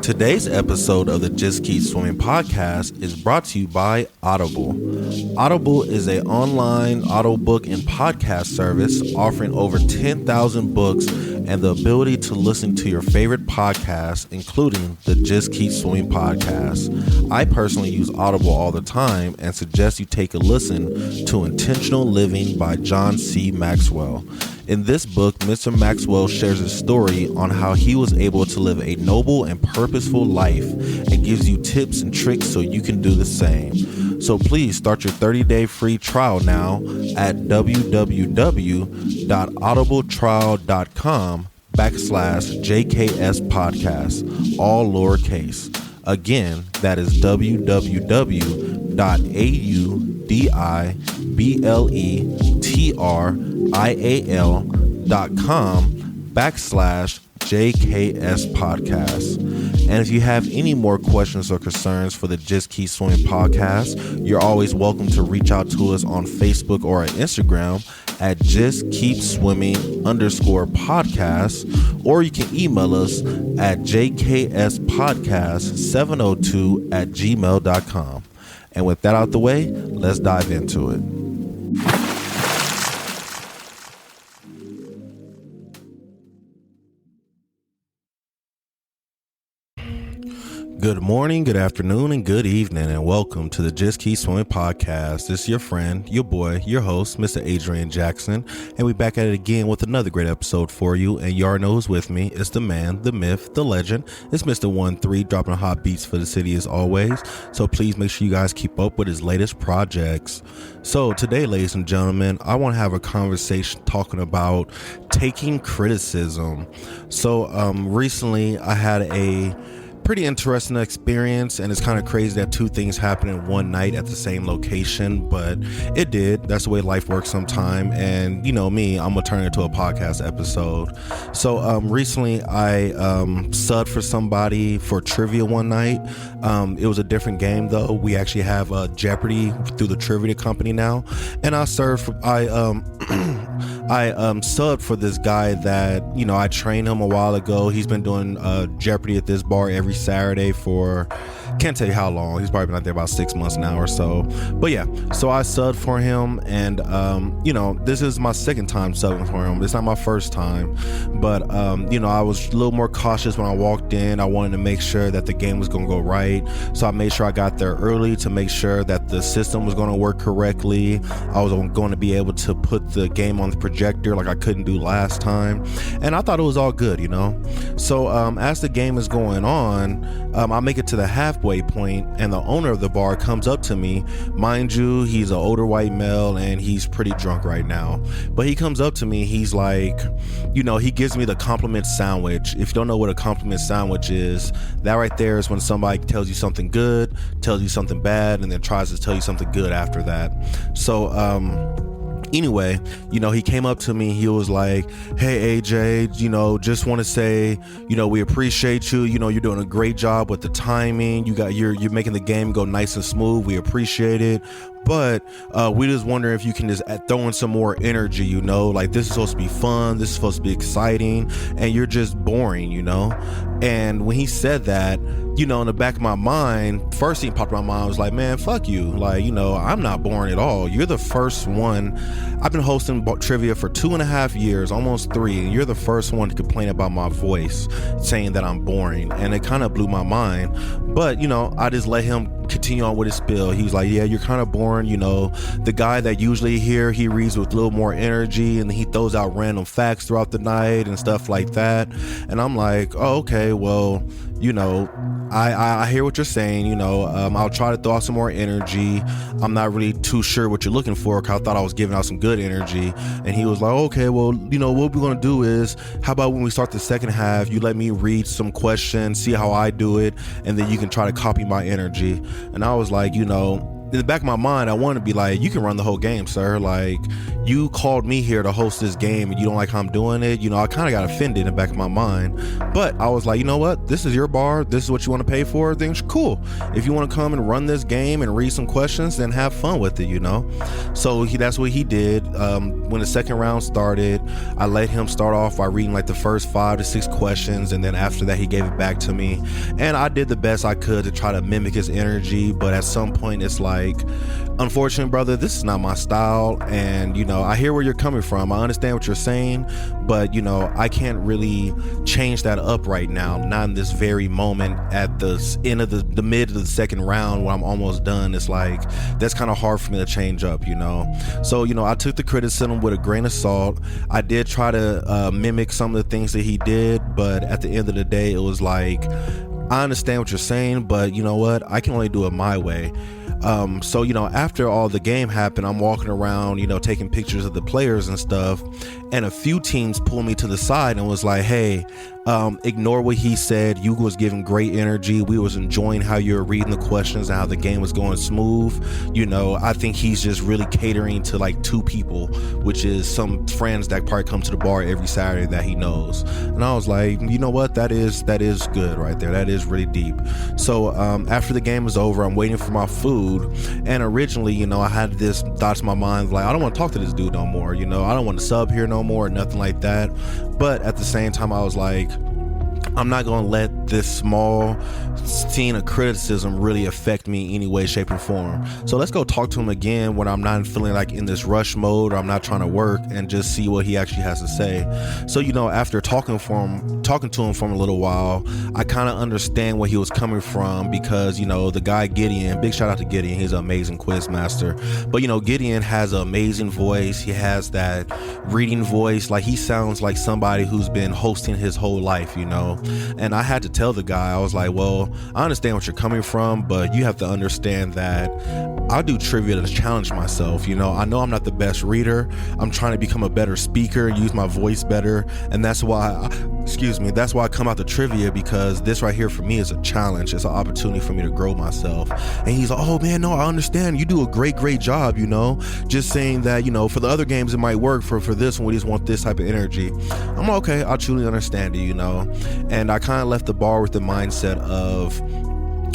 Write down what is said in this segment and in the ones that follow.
Today's episode of the Just Keep Swimming podcast is brought to you by Audible. Audible is an online audiobook and podcast service offering over 10,000 books and the ability to listen to your favorite podcasts, including the Just Keep Swimming podcast. I personally use Audible all the time and suggest you take a listen to Intentional Living by John C. Maxwell. In this book, Mr. Maxwell shares his story on how he was able to live a noble and purposeful life and gives you tips and tricks so you can do the same. So please start your 30-day free trial now at www.audibletrial.com/JKS podcast, all lowercase. Again, that is www.audibletrial.com/JKS podcast. And if you have any more questions or concerns for the Just Keep Swimming podcast, you're always welcome to reach out to us on Facebook or on Instagram at Just Keep Swimming _podcast, or you can email us at jkspodcast702@gmail.com. And with that out the way, let's dive into it. Good morning, good afternoon, and good evening, and welcome to the Just Keep Swimming podcast. This is your friend, your boy, your host, Mr. Adrian Jackson, and we're back at it again with another great episode for you. And you already know who's with me. It's the man, the myth, the legend. It's Mr. 13 dropping hot beats for the city as always. So please make sure you guys keep up with his latest projects. So today, ladies and gentlemen, I want to have a conversation talking about taking criticism. So recently I had a pretty interesting experience, and it's kind of crazy that two things happen in one night at the same location, but it did. That's the way life works sometime. And you know me, I'm gonna turn it into a podcast episode. So recently I subbed for somebody for trivia one night. It was a different game though. We actually have Jeopardy through the trivia company now, and I subbed for this guy that, you know, I trained him a while ago. He's been doing Jeopardy at this bar every Saturday for, can't tell you how long. He's probably been out there about 6 months now or so. But yeah, so I subbed for him, and you know, this is my second time subbing for him. It's not my first time, but you know, I was a little more cautious when I walked in. I wanted to make sure that the game was gonna go right, so I made sure I got there early to make sure that the system was gonna work correctly. I was going to be able to put the game on the projector like I couldn't do last time, and I thought it was all good, you know. So as the game is going on, I make it to the halfway point, and the owner of the bar comes up to me. Mind you, he's an older white male, and he's pretty drunk right now, but he comes up to me. He's like, you know, he gives me the compliment sandwich. If you don't know what a compliment sandwich is, that right there is when somebody tells you something good, tells you something bad, and then tries to tell you something good after that. So anyway, you know, he came up to me. He was like, "Hey AJ, you know, just want to say, you know, we appreciate you. You know, you're doing a great job with the timing. You're making the game go nice and smooth. We appreciate it. But we just wonder if you can just throw in some more energy, you know, like this is supposed to be fun, this is supposed to be exciting, and you're just boring, you know." And when he said that, you know, in the back of my mind, first thing popped in my mind was like, man, fuck you. Like, you know, I'm not boring at all. You're the first one. I've been hosting trivia for 2.5 years, almost 3, and you're the first one to complain about my voice, saying that I'm boring. And it kind of blew my mind. But, you know, I just let him continue on with his spiel. He was like, yeah, you're kind of boring, you know, the guy that usually here, he reads with a little more energy, and he throws out random facts throughout the night and stuff like that. And I'm like, oh, okay, well, you know, I hear what you're saying, you know, I'll try to throw out some more energy. I'm not really too sure what you're looking for, because I thought I was giving out some good energy. And he was like, okay, well, you know, what we're going to do is, how about when we start the second half, you let me read some questions, see how I do it, and then you can try to copy my energy. And I was like, you know, in the back of my mind, I wanted to be like, you can run the whole game, sir. Like, you called me here to host this game and you don't like how I'm doing it. You know, I kind of got offended in the back of my mind, but I was like, you know what? This is your bar. This is what you want to pay for. Then cool. If you want to come and run this game and read some questions, then have fun with it, you know? So that's what he did. When the second round started, I let him start off by reading like the first 5 to 6 questions. And then after that, he gave it back to me. And I did the best I could to try to mimic his energy. But at some point, it's like, unfortunately, brother, this is not my style. And, you know, I hear where you're coming from. I understand what you're saying, but, you know, I can't really change that up right now. Not in this very moment at the end of the mid of the second round when I'm almost done. It's like, that's kind of hard for me to change up, you know? So, you know, I took the criticism with a grain of salt. I did try to mimic some of the things that he did, but at the end of the day, it was like, I understand what you're saying, but you know what? I can only do it my way. So, you know, after all the game happened, I'm walking around, you know, taking pictures of the players and stuff. And a few teams pulled me to the side and was like, hey, ignore what he said. You was giving great energy. We was enjoying how you were reading the questions and how the game was going smooth. You know, I think he's just really catering to like 2 people, which is some friends that probably come to the bar every Saturday that he knows. And I was like, you know what? That is good right there. That is really deep. So after the game was over, I'm waiting for my food. And originally, you know, I had this thoughts in my mind, like, I don't want to talk to this dude no more. You know, I don't want to sub here no more, nothing like that. But at the same time, I was like, I'm not going to let this small scene of criticism really affect me any way, shape, or form. So let's go talk to him again when I'm not feeling like in this rush mode or I'm not trying to work, and just see what he actually has to say. So, you know, after talking to him for a little while, I kind of understand where he was coming from, because, you know, the guy Gideon, big shout out to Gideon, he's an amazing quiz master. But, you know, Gideon has an amazing voice. He has that reading voice. Like, he sounds like somebody who's been hosting his whole life, you know. And I had to tell the guy, I was like, well, I understand what you're coming from, but you have to understand that I do trivia to challenge myself. You know I'm not the best reader. I'm trying to become a better speaker, use my voice better. And that's why I come out to trivia, because this right here for me is a challenge. It's an opportunity for me to grow myself. And he's like, oh man, no, I understand. You do a great job, you know, just saying that, you know, for the other games, it might work. For this one, we just want this type of energy. I'm like, okay, I truly understand it, you know. And I kind of left the bar with the mindset of,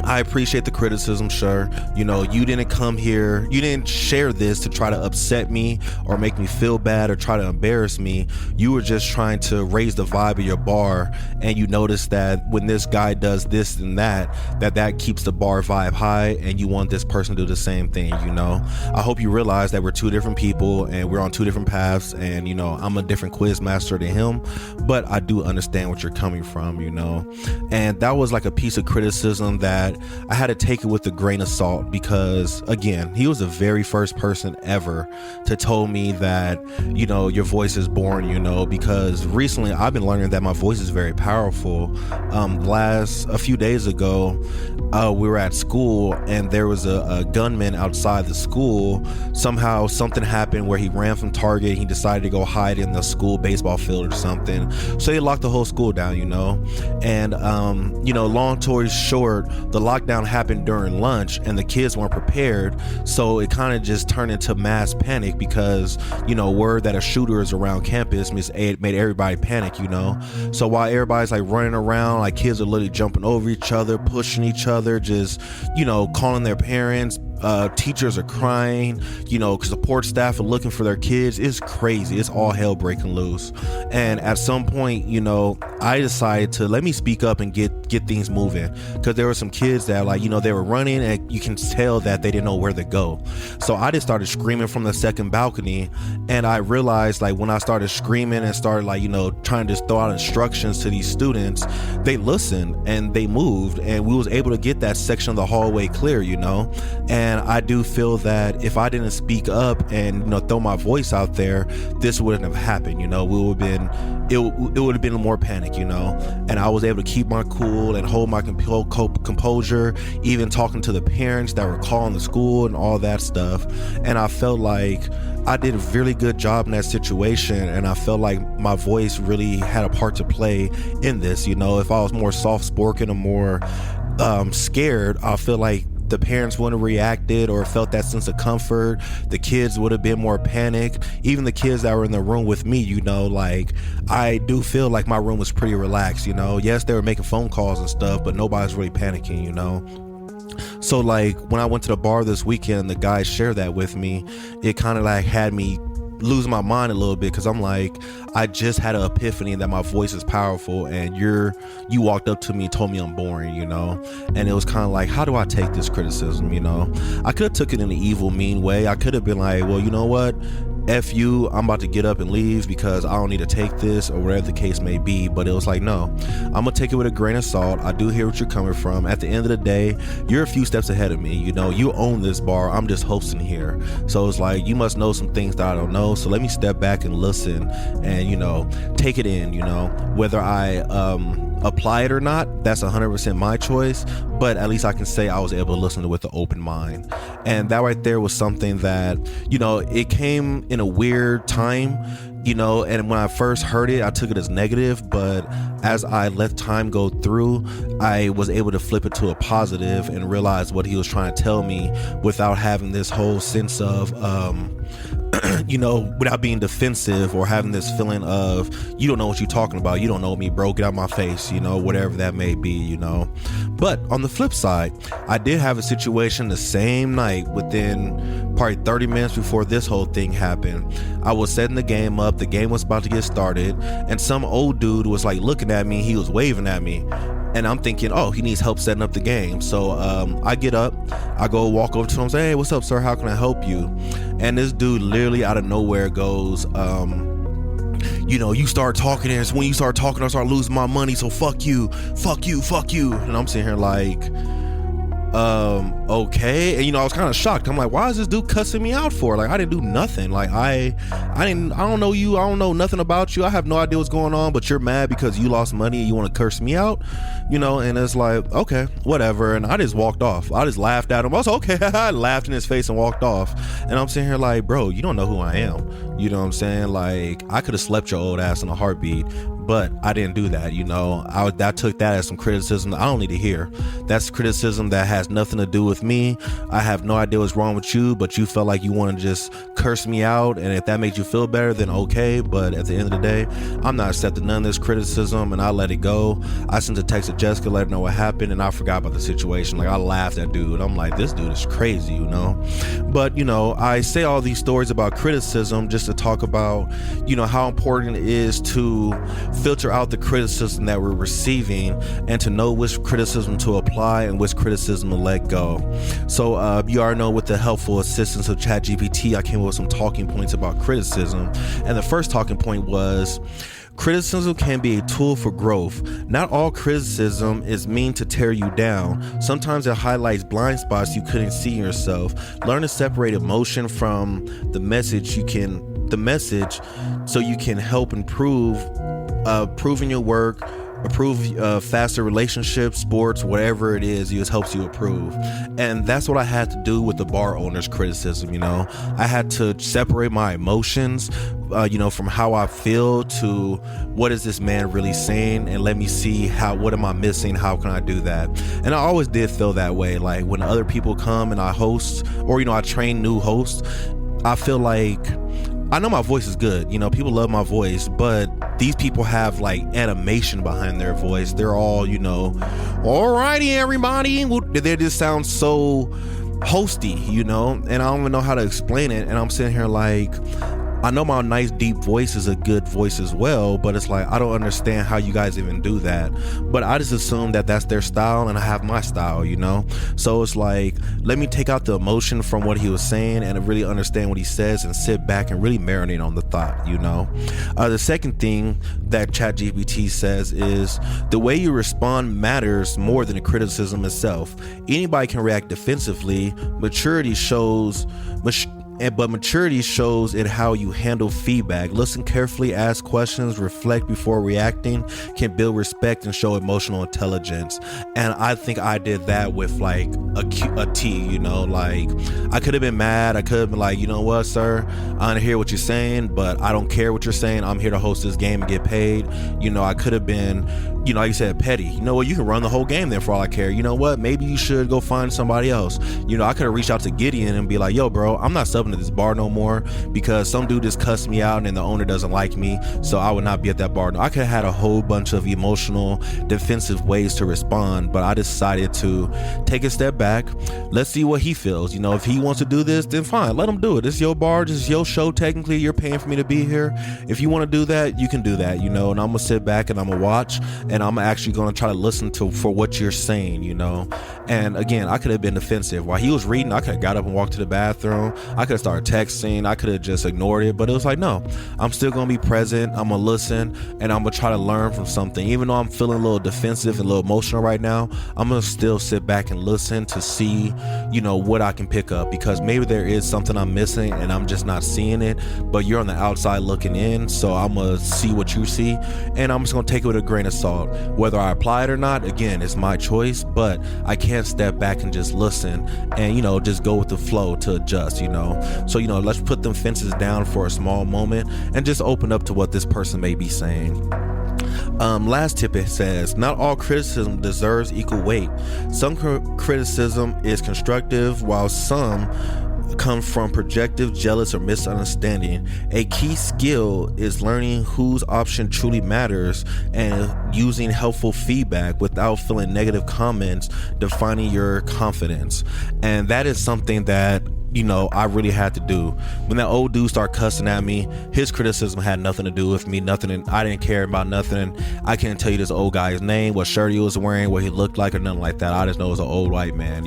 I appreciate the criticism, sure. You know, you didn't come here, you didn't share this to try to upset me or make me feel bad or try to embarrass me. You were just trying to raise the vibe of your bar, and you notice that when this guy does this and that keeps the bar vibe high, and you want this person to do the same thing, you know. I hope you realize that we're 2 different people and we're on 2 different paths, and, you know, I'm a different quiz master than him, but I do understand what you're coming from, you know. And that was like a piece of criticism that I had to take it with a grain of salt, because again, he was the very first person ever to tell me that, you know, your voice is boring, you know, because recently I've been learning that my voice is very powerful. A few days ago, we were at school and there was a gunman outside the school. Somehow something happened where he ran from Target and he decided to go hide in the school baseball field or something. So he locked the whole school down, you know. And you know, long story short, the lockdown happened during lunch and the kids weren't prepared, so it kind of just turned into mass panic, because, you know, word that a shooter is around campus made everybody panic, you know. So while everybody's like running around, like kids are literally jumping over each other, pushing each other, just, you know, calling their parents. Teachers are crying, you know, because support staff are looking for their kids. It's crazy. It's all hell breaking loose. And at some point, you know, I decided to let me speak up and get things moving, because there were some kids that, like, you know, they were running and you can tell that they didn't know where to go. So I just started screaming from the second balcony, and I realized, like, when I started screaming and started, like, you know, trying to just throw out instructions to these students, they listened and they moved, and we was able to get that section of the hallway clear, you know. And I do feel that if I didn't speak up and, you know, throw my voice out there, this wouldn't have happened, you know. It would have been more panic, you know. And I was able to keep my cool and hold my composure, even talking to the parents that were calling the school and all that stuff. And I felt like I did a really good job in that situation, and I felt like my voice really had a part to play in this, you know. If I was more soft-spoken or more scared, I feel like the parents wouldn't have reacted or felt that sense of comfort. The kids would have been more panicked. Even the kids that were in the room with me, you know, like, I do feel like my room was pretty relaxed, you know. Yes, they were making phone calls and stuff, but nobody's really panicking, you know. So like when I went to the bar this weekend, the guy shared that with me. It kind of like had me lose my mind a little bit, because I'm like, I just had an epiphany that my voice is powerful, and you walked up to me and told me I'm boring, you know. And it was kind of like, how do I take this criticism, you know? I could have took it in an evil, mean way. I could have been like, well, you know what, F you, I'm about to get up and leave because I don't need to take this, or whatever the case may be. But it was like, no, I'm gonna take it with a grain of salt. I do hear what you're coming from. At the end of the day, you're a few steps ahead of me, you know. You own this bar, I'm just hosting here. So it's like, you must know some things that I don't know, so let me step back and listen and, you know, take it in, you know. Whether I apply it or not, that's 100% my choice, but at least I can say I was able to listen to it with an open mind. And that right there was something that, you know, it came in a weird time, you know, and when I first heard it, I took it as negative, but as I let time go through, I was able to flip it to a positive and realize what he was trying to tell me without having this whole sense of you know, without being defensive or having this feeling of, you don't know what you're talking about, you don't know me, bro, get out my face, you know, whatever that may be, you know. But on the flip side, I did have a situation the same night, within probably 30 minutes before this whole thing happened. I was setting the game up, the game was about to get started, and some old dude was like looking at me, he was waving at me. And I'm thinking, oh, he needs help setting up the game. So I get up, I go walk over to him, say, hey, what's up, sir? How can I help you? And this dude literally out of nowhere goes, you know, you start talking, and when you start talking, I start losing my money. So fuck you, fuck you, fuck you. And I'm sitting here like, okay. And you know, I was kind of shocked. I'm like, why is this dude cussing me out for? Like, I didn't do nothing. Like, I don't know you, I don't know nothing about you, I have no idea what's going on, but you're mad because you lost money and you want to curse me out, you know. And it's like, okay, whatever. And I just walked off. I just laughed at him. I was okay. I laughed in his face and walked off. And I'm sitting here like, bro, you don't know who I am, you know what I'm saying? Like, I could have slept your old ass in a heartbeat, but I didn't do that, you know. I took that as some criticism I don't need to hear. That's criticism that has nothing to do with me. I have no idea what's wrong with you, but you felt like you want to just curse me out, and if that makes you feel better, then okay. But at the end of the day, I'm not accepting none of this criticism, and I let it go. I sent a text to Jessica, let her know what happened, and I forgot about the situation. Like, I laughed at dude. I'm like, this dude is crazy, you know. But, you know, I say all these stories about criticism just to talk about, you know, how important it is to filter out the criticism that we're receiving, and to know which criticism to apply and which criticism to let go. So you already know, with the helpful assistance of ChatGPT, I came up with some talking points about criticism. And the first talking point was, criticism can be a tool for growth. Not all criticism is meant to tear you down. Sometimes it highlights blind spots you couldn't see in yourself. Learn to separate emotion from the message so you can help improve in your work, improve faster relationships, sports, whatever it is, it just helps you improve. And that's what I had to do with the bar owner's criticism, you know. I had to separate my emotions, you know, from how I feel to what is this man really saying, and let me see what am I missing, how can I do that. And I always did feel that way. Like, when other people come and I host, or, you know, I train new hosts, I feel like, I know my voice is good, you know, people love my voice, but these people have like animation behind their voice. They're all, you know, alrighty everybody, they just sound so hosty, you know, and I don't even know how to explain it. And I'm sitting here like, I know my nice deep voice is a good voice as well, but it's like, I don't understand how you guys even do that. But I just assume that that's their style and I have my style, you know. So it's like, let me take out the emotion from what he was saying and really understand what he says, and sit back and really marinate on the thought, you know. The second thing that ChatGPT says is, the way you respond matters more than the criticism itself. Anybody can react defensively. Maturity shows in how you handle feedback. Listen carefully, ask questions, reflect before reacting, can build respect and show emotional intelligence. And I think I did that with like a T, you know. Like, I could have been mad, I could have been like, you know what, sir, I don't hear what you're saying, but I don't care what you're saying, I'm here to host this game and get paid. You know, I could have been, like you said, petty. You know what, you can run the whole game then for all I care. You know what, maybe you should go find somebody else. I could have reached out to Gideon and be like, yo bro, I'm not subbing at this bar no more because some dude just cussed me out and the owner doesn't like me, so I would not be at that bar. I could have had a whole bunch of emotional defensive ways to respond, but I decided to take a step back. Let's see what he feels. If he wants to do this, then fine, let him do it. It's your bar, this is your show. Technically you're paying for me to be here. If you want to do that, you can do that, and I'm gonna sit back and I'm gonna watch, and I'm actually gonna try to listen for what you're saying. And again, I could have been defensive while he was reading. I could have got up and walked to the bathroom. I could have started texting. I could have just ignored it, but it was like, no, I'm still gonna be present. I'm gonna listen, and I'm gonna try to learn from something. Even though I'm feeling a little defensive and a little emotional right now, I'm gonna still sit back and listen to see what I can pick up, because maybe there is something I'm missing and I'm just not seeing it, but you're on the outside looking in, so I'm gonna see what you see, and I'm just gonna take it with a grain of salt. Whether I apply it or not, again, it's my choice, but I can't step back and just listen and just go with the flow to adjust. So let's put them fences down for a small moment and just open up to what this person may be saying. Last tip, it says, not all criticism deserves equal weight. Some criticism is constructive, while some come from projective, jealous, or misunderstanding. A key skill is learning whose option truly matters and using helpful feedback without feeling negative comments, defining your confidence. And that is something that I really had to do. When that old dude started cussing at me, his criticism had nothing to do with me, nothing, and I didn't care about nothing. I can't tell you this old guy's name, what shirt he was wearing, what he looked like, or nothing like that. I just know it was an old white man,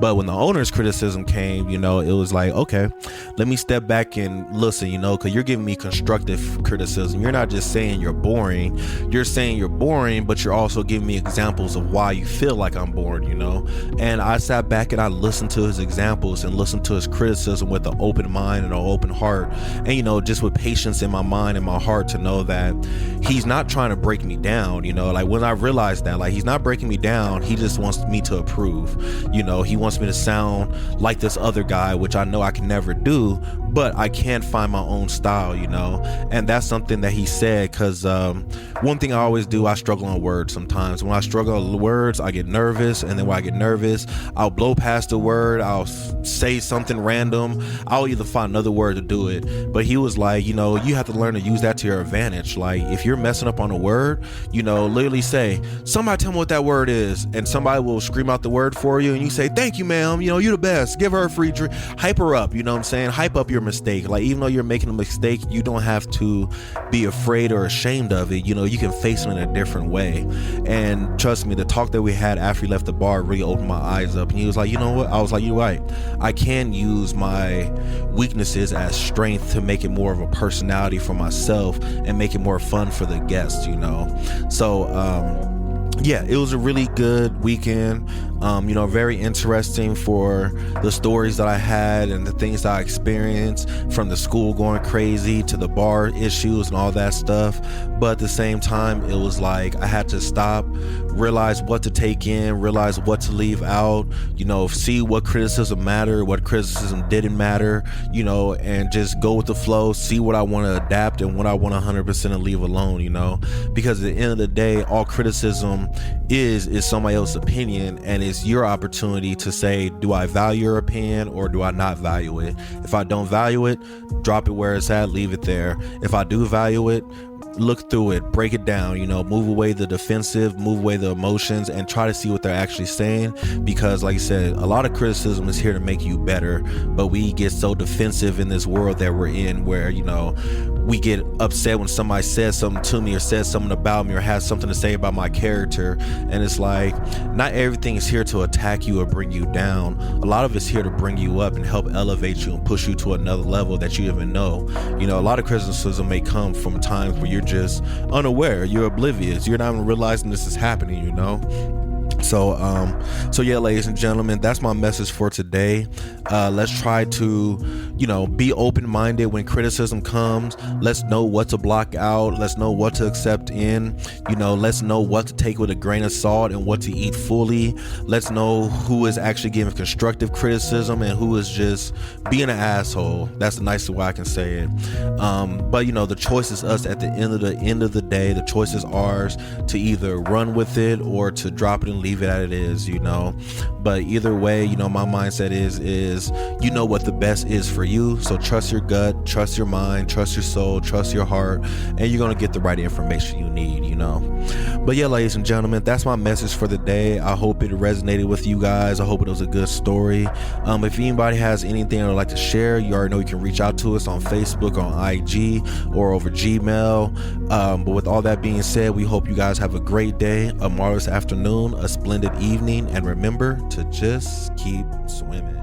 But when the owner's criticism came, it was like, okay, let me step back and listen, because you're giving me constructive criticism. You're not just saying you're boring. You're saying you're boring, but you're also giving me examples of why you feel like I'm bored, And I sat back and I listened to his examples and listened to his criticism with an open mind and an open heart, and just with patience in my mind and my heart to know that he's not trying to break me down. Like when I realized that, like, he's not breaking me down, he just wants me to approve. He wants me to sound like this other guy, which I know I can never do, but I can find my own style, and that's something that he said, because one thing I always do, I struggle on words sometimes. When I struggle on words, I get nervous, and then when I get nervous, I'll blow past the word, I'll say something random, I'll either find another word to do it. But he was like, you have to learn to use that to your advantage. Like, if you're messing up on a word, literally say, somebody tell me what that word is, and somebody will scream out the word for you, and you say, thank you, ma'am, you're the best, give her a free drink, hype her up, hype up your mistake. Like, even though you're making a mistake, you don't have to be afraid or ashamed of it. You can face it in a different way. And trust me, the talk that we had after he left the bar really opened my eyes up, and he was like, you know what, I was like, you're right, I can use my weaknesses as strength to make it more of a personality for myself and make it more fun for the guests. So yeah, it was a really good weekend. Very interesting for the stories that I had and the things that I experienced, from the school going crazy to the bar issues and all that stuff. But at the same time, it was like I had to stop, realize what to take in, realize what to leave out, see what criticism mattered, what criticism didn't matter, and just go with the flow, see what I want to adapt and what I want 100% leave alone, because at the end of the day, all criticism is somebody else's opinion, and it's your opportunity to say, do I value your opinion or do I not value it? If I don't value it, drop it where it's at, leave it there. If I do value it, look through it, break it down, move away the defensive, move away the emotions, and try to see what they're actually saying. Because like I said, a lot of criticism is here to make you better, but we get so defensive in this world that we're in, where we get upset when somebody says something to me or says something about me or has something to say about my character. And it's like, not everything is here to attack you or bring you down. A lot of it's here to bring you up and help elevate you and push you to another level that you even know. A lot of criticism may come from times where you're just unaware, you're oblivious, you're not even realizing this is happening. So yeah, ladies and gentlemen, that's my message for today. Let's try to be open-minded when criticism comes. Let's know what to block out. Let's know what to accept in. Let's know what to take with a grain of salt and what to eat fully. Let's know who is actually giving constructive criticism and who is just being an asshole. That's the nicest way I can say it. But the choice is us at the end of the day. The choice is ours to either run with it or to drop it and leave it as it is. But either way, my mindset is what the best is for you. So trust your gut, trust your mind, trust your soul, trust your heart, and you're gonna get the right information you need. But yeah, ladies and gentlemen, that's my message for the day. I hope it resonated with you guys. I hope it was a good story. If anybody has anything they'd like to share, you already know you can reach out to us on Facebook, on IG, or over Gmail. But with all that being said, we hope you guys have a great day, a marvelous afternoon, a splendid evening, and remember to just keep swimming.